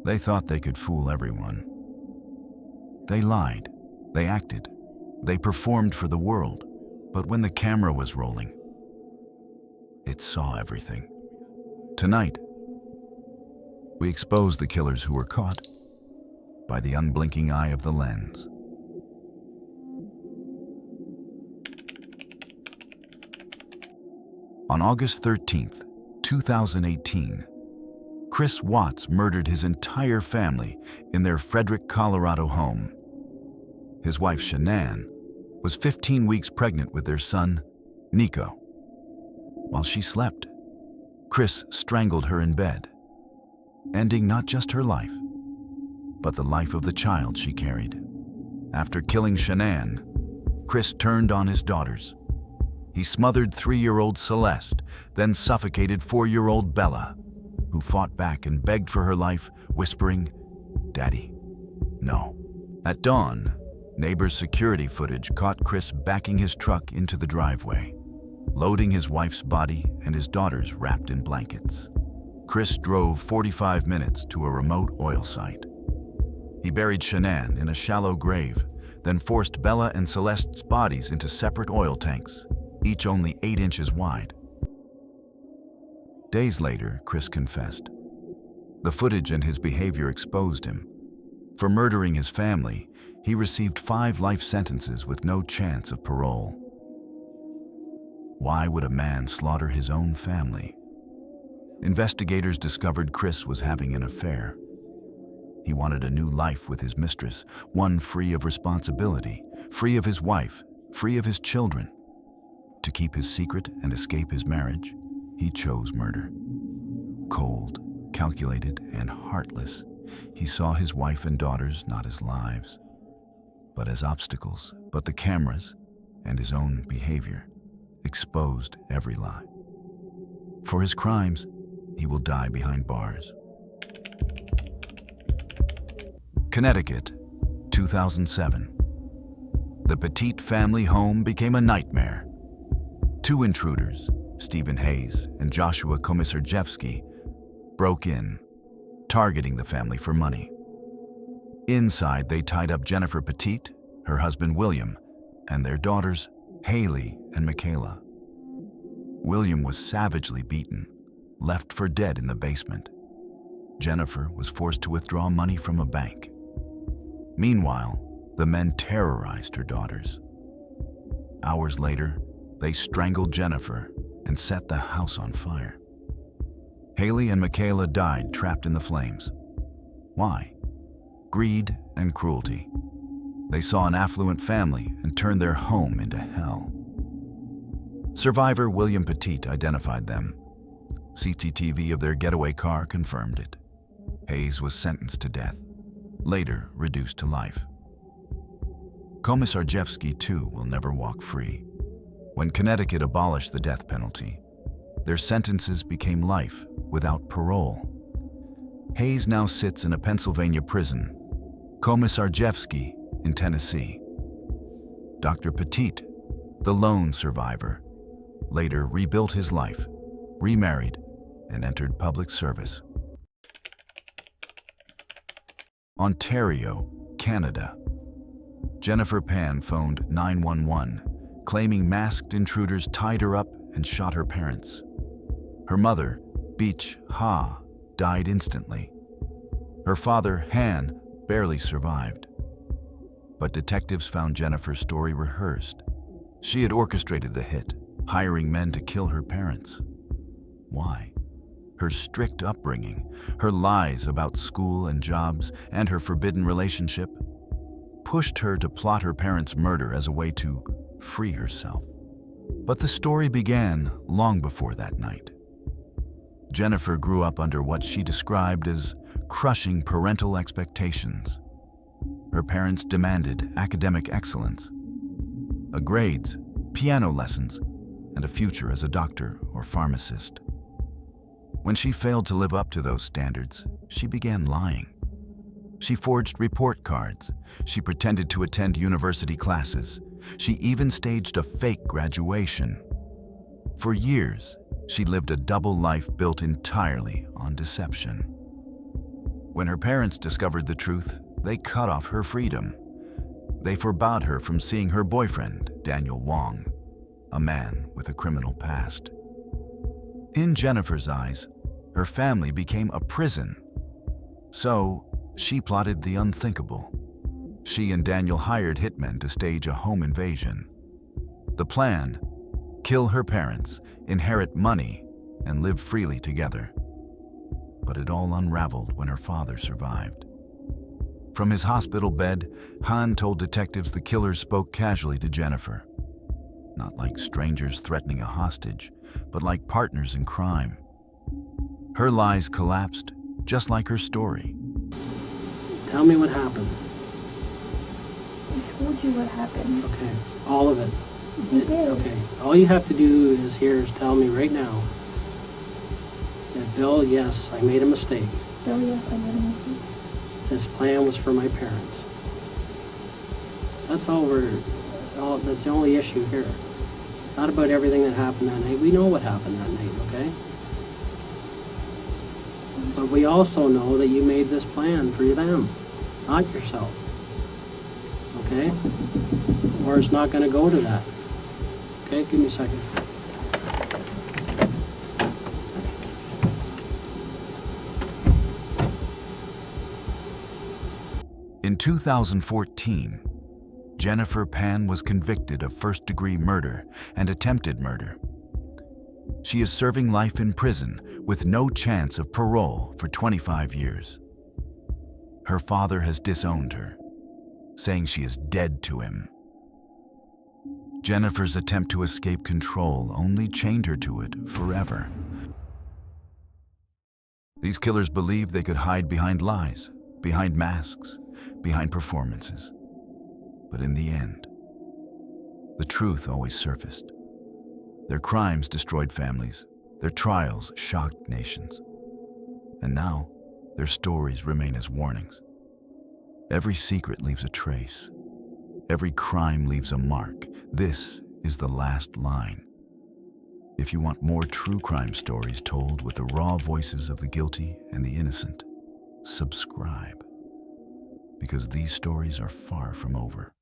They thought they could fool everyone. They lied, they acted, they performed for the world. But when the camera was rolling, it saw everything. Tonight, we expose the killers who were caught by the unblinking eye of the lens. On August 13th, 2018, Chris Watts murdered his entire family in their Frederick, Colorado home. His wife, Shanann, was 15 weeks pregnant with their son, Nico. While she slept, Chris strangled her in bed, ending not just her life, but the life of the child she carried. After killing Shanann, Chris turned on his daughters. He smothered 3-year-old Celeste, then suffocated 4-year-old Bella, who fought back and begged for her life, whispering, "Daddy, no." At dawn, neighbors' security footage caught Chris backing his truck into the driveway, loading his wife's body and his daughters wrapped in blankets. Chris drove 45 minutes to a remote oil site. He buried Shanann in a shallow grave, then forced Bella and Celeste's bodies into separate oil tanks, each only 8 inches wide. Days later, Chris confessed. The footage and his behavior exposed him. For murdering his family, he received 5 life sentences with no chance of parole. Why would a man slaughter his own family? Investigators discovered Chris was having an affair. He wanted a new life with his mistress, one free of responsibility, free of his wife, free of his children. To keep his secret and escape his marriage, he chose murder. Cold, calculated, and heartless, he saw his wife and daughters not as lives, but as obstacles. But the cameras and his own behavior exposed every lie. For his crimes, he will die behind bars. Connecticut, 2007. The Petite family home became a nightmare. 2 intruders, Stephen Hayes and Joshua Komisarjevsky, broke in, targeting the family for money. Inside, they tied up Jennifer Petite, her husband William, and their daughters Haley and Michaela. William was savagely beaten, left for dead in the basement. Jennifer was forced to withdraw money from a bank. Meanwhile, the men terrorized her daughters. Hours later, they strangled Jennifer and set the house on fire. Haley and Michaela died trapped in the flames. Why? Greed and cruelty. They saw an affluent family and turned their home into hell. Survivor William Petite identified them. CCTV of their getaway car confirmed it. Hayes was sentenced to death, later reduced to life. Komisarjevsky, too, will never walk free. When Connecticut abolished the death penalty, their sentences became life without parole. Hayes now sits in a Pennsylvania prison, Komisarjevsky in Tennessee. Dr. Petite, the lone survivor, later rebuilt his life, remarried, and entered public service. Ontario, Canada. Jennifer Pan phoned 911, claiming masked intruders tied her up and shot her parents. Her mother, Beach Ha, died instantly. Her father, Han, barely survived. But detectives found Jennifer's story rehearsed. She had orchestrated the hit, hiring men to kill her parents. Why? Her strict upbringing, her lies about school and jobs, and her forbidden relationship pushed her to plot her parents' murder as a way to free herself. But the story began long before that night. Jennifer grew up under what she described as crushing parental expectations. Her parents demanded academic excellence, grades, piano lessons, and a future as a doctor or pharmacist. When she failed to live up to those standards, she began lying. She forged report cards. She pretended to attend university classes. She even staged a fake graduation. For years, she lived a double life built entirely on deception. When her parents discovered the truth, they cut off her freedom. They forbade her from seeing her boyfriend, Daniel Wong, a man with a criminal past. In Jennifer's eyes, her family became a prison. So, she plotted the unthinkable. She and Daniel hired hitmen to stage a home invasion. The plan: kill her parents, inherit money, and live freely together. But it all unraveled when her father survived. From his hospital bed, Han told detectives the killers spoke casually to Jennifer. Not like strangers threatening a hostage, but like partners in crime. Her lies collapsed, just like her story. Tell me what happened. I told you what happened. Okay, all of it. You did. Okay, all you have to do is tell me right now that, Bill, yes, I made a mistake. Bill, yes, I made a mistake. This plan was for my parents. That's that's the only issue here. It's not about everything that happened that night. We know what happened that night, okay? But we also know that you made this plan for them, not yourself. Okay? Or it's not going to go to that. Okay, give me a second. In 2014, Jennifer Pan was convicted of first-degree murder and attempted murder. She is serving life in prison with no chance of parole for 25 years. Her father has disowned her, saying she is dead to him. Jennifer's attempt to escape control only chained her to it forever. These killers believed they could hide behind lies, behind masks, behind performances. But in the end, the truth always surfaced. Their crimes destroyed families, their trials shocked nations. And now, their stories remain as warnings. Every secret leaves a trace. Every crime leaves a mark. This is the last line. If you want more true crime stories told with the raw voices of the guilty and the innocent, subscribe. Because these stories are far from over.